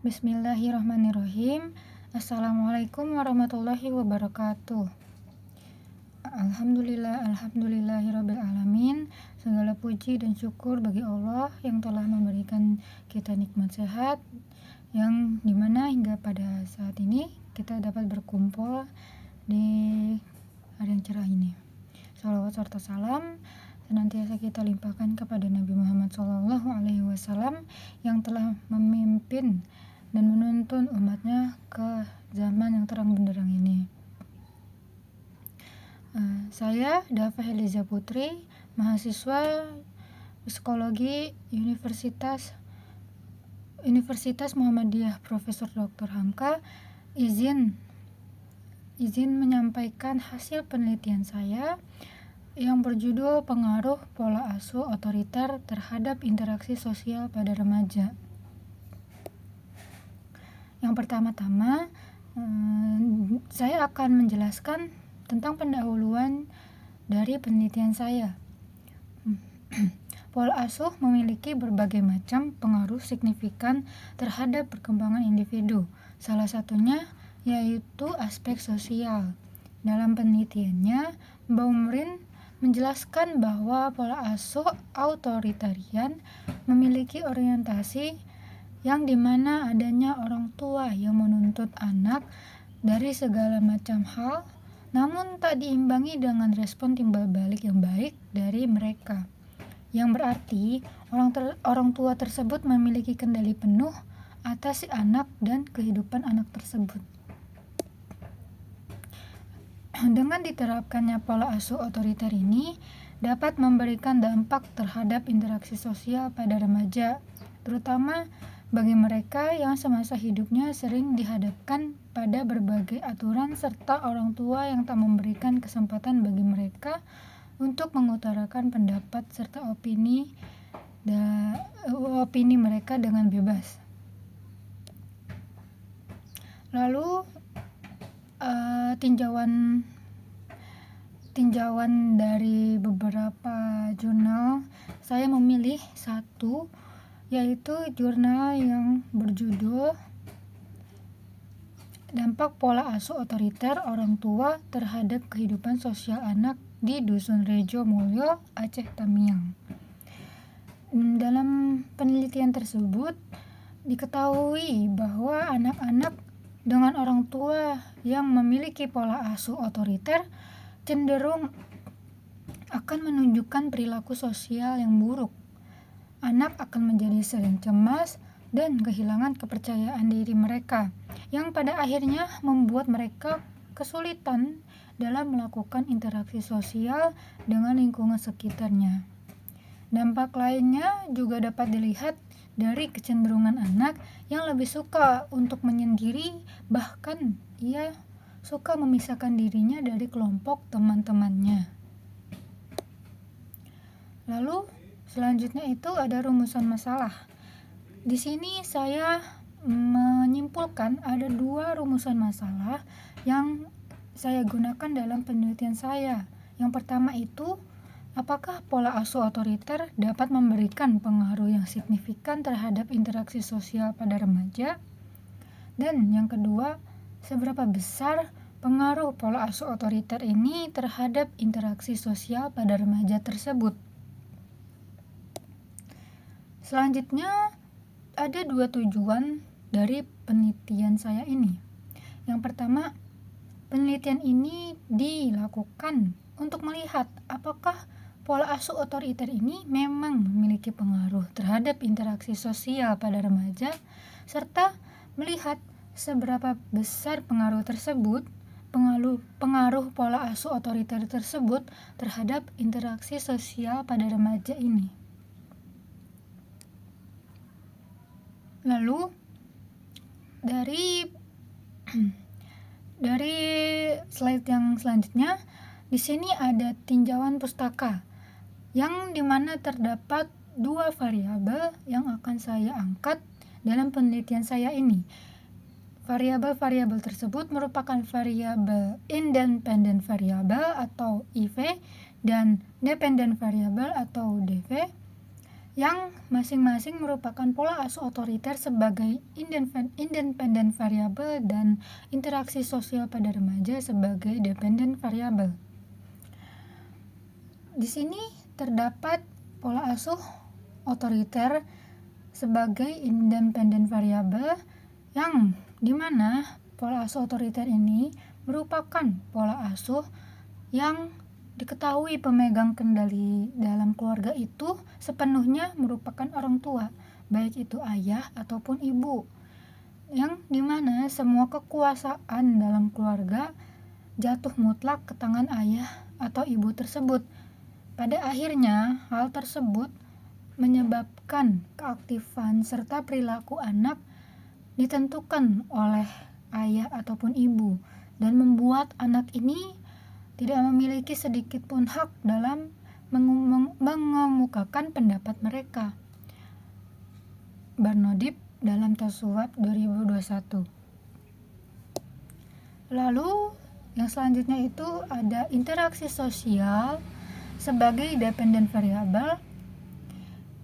Bismillahirrahmanirrahim. Assalamualaikum warahmatullahi wabarakatuh. Alhamdulillahirabbil alamin. Segala puji dan syukur bagi Allah yang telah memberikan kita nikmat sehat, yang dimana hingga pada saat ini kita dapat berkumpul di hari yang cerah ini. Shalawat serta salam senantiasa kita limpahkan kepada Nabi Muhammad SAW yang telah memimpin dan menuntun umatnya ke zaman yang terang benderang ini. Saya Dafa Eliza Putri, mahasiswa psikologi Universitas Muhammadiyah Profesor Dr. Hamka, izin menyampaikan hasil penelitian saya yang berjudul Pengaruh Pola Asuh Otoriter Terhadap Interaksi Sosial pada Remaja. Yang pertama-tama, saya akan menjelaskan tentang pendahuluan dari penelitian saya. Pola asuh memiliki berbagai macam pengaruh signifikan terhadap perkembangan individu. Salah satunya yaitu aspek sosial. Dalam penelitiannya, Baumrind menjelaskan bahwa pola asuh authoritarian memiliki orientasi yang dimana adanya orang tua yang menuntut anak dari segala macam hal, namun tak diimbangi dengan respon timbal balik yang baik dari mereka, yang berarti orang tua tersebut memiliki kendali penuh atas si anak dan kehidupan anak tersebut. Dengan diterapkannya pola asuh otoriter ini dapat memberikan dampak terhadap interaksi sosial pada remaja, terutama bagi mereka yang semasa hidupnya sering dihadapkan pada berbagai aturan serta orang tua yang tak memberikan kesempatan bagi mereka untuk mengutarakan pendapat serta opini mereka dengan bebas. Lalu tinjauan dari beberapa jurnal, saya memilih satu, yaitu jurnal yang berjudul Dampak Pola Asuh Otoriter Orang Tua Terhadap Kehidupan Sosial Anak di Dusun Rejo Mulyo, Aceh Tamiang. Dalam penelitian tersebut diketahui bahwa anak-anak dengan orang tua yang memiliki pola asuh otoriter cenderung akan menunjukkan perilaku sosial yang buruk. Anak akan menjadi sering cemas dan kehilangan kepercayaan diri mereka, yang pada akhirnya membuat mereka kesulitan dalam melakukan interaksi sosial dengan lingkungan sekitarnya. Dampak lainnya juga dapat dilihat dari kecenderungan anak yang lebih suka untuk menyendiri, bahkan ia suka memisahkan dirinya dari kelompok teman-temannya. Lalu selanjutnya itu ada rumusan masalah. Di sini saya menyimpulkan ada 2 rumusan masalah yang saya gunakan dalam penelitian saya. Yang pertama itu, apakah pola asuh otoriter dapat memberikan pengaruh yang signifikan terhadap interaksi sosial pada remaja? Dan yang kedua, seberapa besar pengaruh pola asuh otoriter ini terhadap interaksi sosial pada remaja tersebut? Selanjutnya, ada 2 tujuan dari penelitian saya ini. Yang pertama, penelitian ini dilakukan untuk melihat apakah pola asuh otoriter ini memang memiliki pengaruh terhadap interaksi sosial pada remaja, serta melihat seberapa besar pengaruh pola asuh otoriter tersebut terhadap interaksi sosial pada remaja ini. Lalu dari slide yang selanjutnya, di sini ada tinjauan pustaka yang dimana terdapat 2 variabel yang akan saya angkat dalam penelitian saya ini. Variabel-variabel tersebut merupakan variabel independent variable atau IV dan dependent variable atau DV, yang masing-masing merupakan pola asuh otoriter sebagai independen variabel dan interaksi sosial pada remaja sebagai dependen variabel. Di sini terdapat pola asuh otoriter sebagai independen variabel yang dimana pola asuh otoriter ini merupakan pola asuh yang diketahui pemegang kendali dalam keluarga itu sepenuhnya merupakan orang tua, baik itu ayah ataupun ibu, yang dimana semua kekuasaan dalam keluarga jatuh mutlak ke tangan ayah atau ibu tersebut. Pada akhirnya, hal tersebut menyebabkan keaktifan serta perilaku anak ditentukan oleh ayah ataupun ibu dan membuat anak ini tidak memiliki sedikit pun hak dalam mengemukakan pendapat mereka. Barnodip dalam Tasawuf 2021. Lalu yang selanjutnya itu ada interaksi sosial sebagai dependen variabel,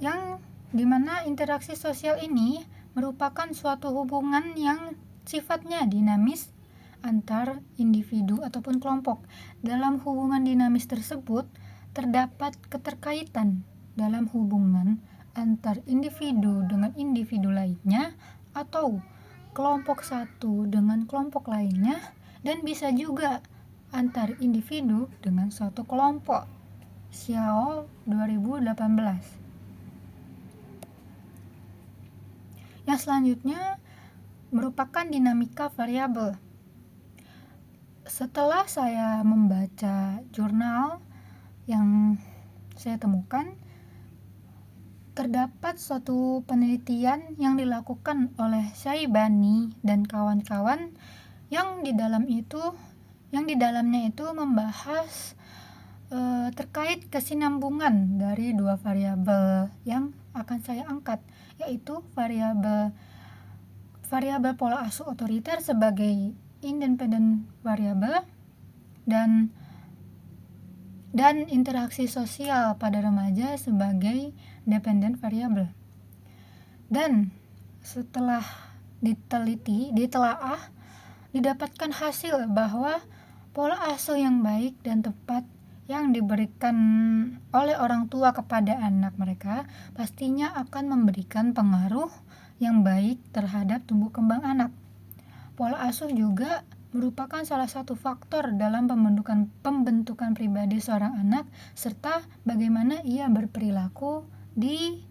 yang dimana interaksi sosial ini merupakan suatu hubungan yang sifatnya dinamis antar individu ataupun kelompok. Dalam hubungan dinamis tersebut terdapat keterkaitan dalam hubungan antar individu dengan individu lainnya atau kelompok satu dengan kelompok lainnya, dan bisa juga antar individu dengan suatu kelompok. Xiao 2018. Yang selanjutnya merupakan dinamika variabel. Setelah saya membaca jurnal yang saya temukan, terdapat suatu penelitian yang dilakukan oleh Syaibani dan kawan-kawan yang di dalamnya itu membahas terkait kesinambungan dari dua variabel yang akan saya angkat, yaitu variabel pola asuh otoriter sebagai independen variabel dan interaksi sosial pada remaja sebagai dependen variabel. Dan setelah ditelaah, didapatkan hasil bahwa pola asuh yang baik dan tepat yang diberikan oleh orang tua kepada anak mereka pastinya akan memberikan pengaruh yang baik terhadap tumbuh kembang anak. Pola asuh juga merupakan salah satu faktor dalam pembentukan pribadi seorang anak serta bagaimana ia berperilaku di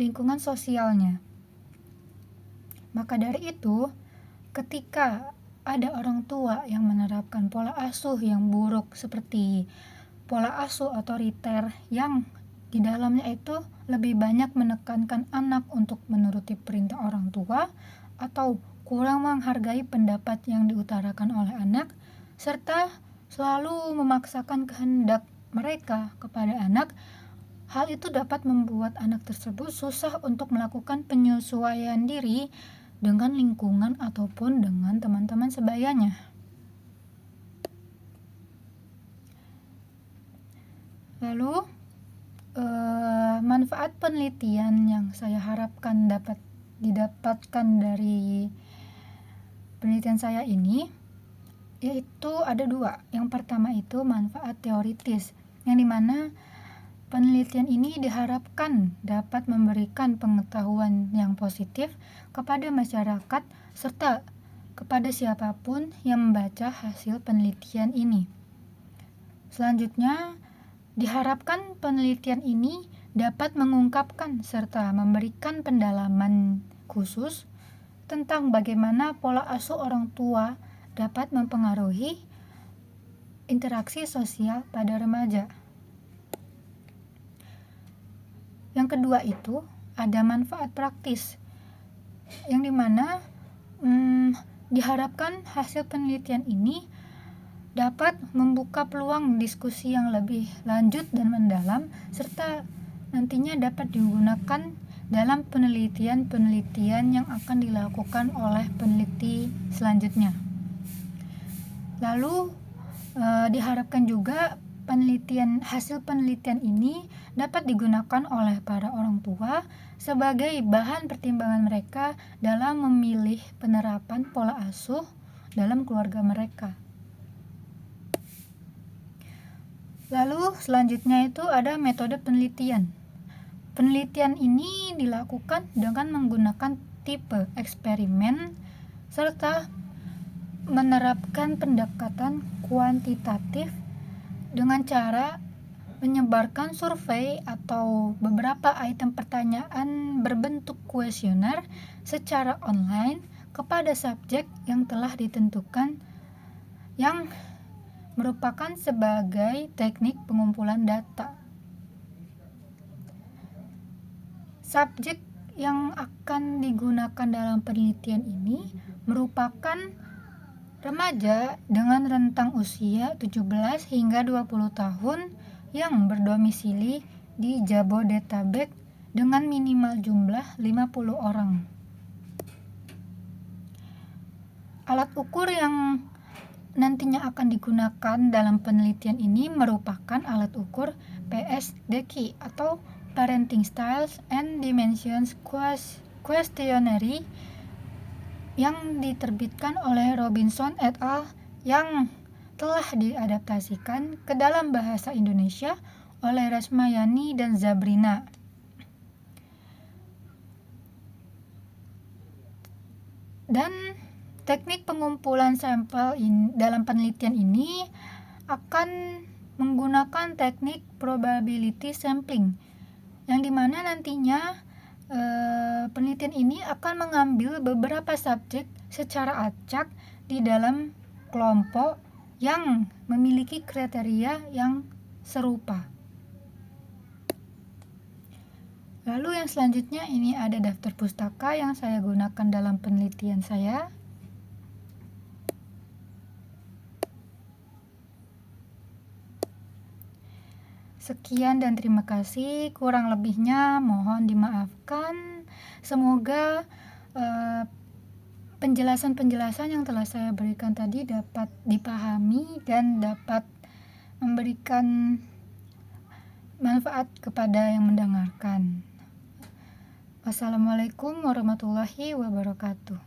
lingkungan sosialnya. Maka dari itu, ketika ada orang tua yang menerapkan pola asuh yang buruk seperti pola asuh otoriter yang di dalamnya itu lebih banyak menekankan anak untuk menuruti perintah orang tua atau kurang menghargai pendapat yang diutarakan oleh anak, serta selalu memaksakan kehendak mereka kepada anak, hal itu dapat membuat anak tersebut susah untuk melakukan penyesuaian diri dengan lingkungan ataupun dengan teman-teman sebayanya. Lalu, manfaat penelitian yang saya harapkan dapat didapatkan dari penelitian saya ini yaitu ada dua. Yang pertama itu manfaat teoritis, yang dimana penelitian ini diharapkan dapat memberikan pengetahuan yang positif kepada masyarakat serta kepada siapapun yang membaca hasil penelitian ini. Selanjutnya, diharapkan penelitian ini dapat mengungkapkan serta memberikan pendalaman khusus tentang bagaimana pola asuh orang tua dapat mempengaruhi interaksi sosial pada remaja. Yang kedua itu ada manfaat praktis, yang dimana diharapkan hasil penelitian ini dapat membuka peluang diskusi yang lebih lanjut dan mendalam serta nantinya dapat digunakan dalam penelitian-penelitian yang akan dilakukan oleh peneliti selanjutnya. Lalu diharapkan juga Hasil penelitian ini dapat digunakan oleh para orang tua sebagai bahan pertimbangan mereka dalam memilih penerapan pola asuh dalam keluarga mereka. Lalu selanjutnya itu ada metode penelitian. Penelitian ini dilakukan dengan menggunakan tipe eksperimen serta menerapkan pendekatan kuantitatif dengan cara menyebarkan survei atau beberapa item pertanyaan berbentuk kuesioner secara online kepada subjek yang telah ditentukan, yang merupakan sebagai teknik pengumpulan data. Subjek yang akan digunakan dalam penelitian ini merupakan remaja dengan rentang usia 17 hingga 20 tahun yang berdomisili di Jabodetabek dengan minimal jumlah 50 orang. Alat ukur yang nantinya akan digunakan dalam penelitian ini merupakan alat ukur PSDQ atau Parenting Styles and Dimensions Questionnaire yang diterbitkan oleh Robinson et al. Yang telah diadaptasikan ke dalam bahasa Indonesia oleh Rasmayani dan Zabrina. Dan teknik pengumpulan sampel dalam penelitian ini akan menggunakan teknik probability sampling, yang dimana nantinya penelitian ini akan mengambil beberapa subjek secara acak di dalam kelompok yang memiliki kriteria yang serupa. Lalu yang selanjutnya ini ada daftar pustaka yang saya gunakan dalam penelitian saya. Sekian dan terima kasih, kurang lebihnya mohon dimaafkan. Semoga penjelasan-penjelasan yang telah saya berikan tadi dapat dipahami dan dapat memberikan manfaat kepada yang mendengarkan. Wassalamualaikum warahmatullahi wabarakatuh.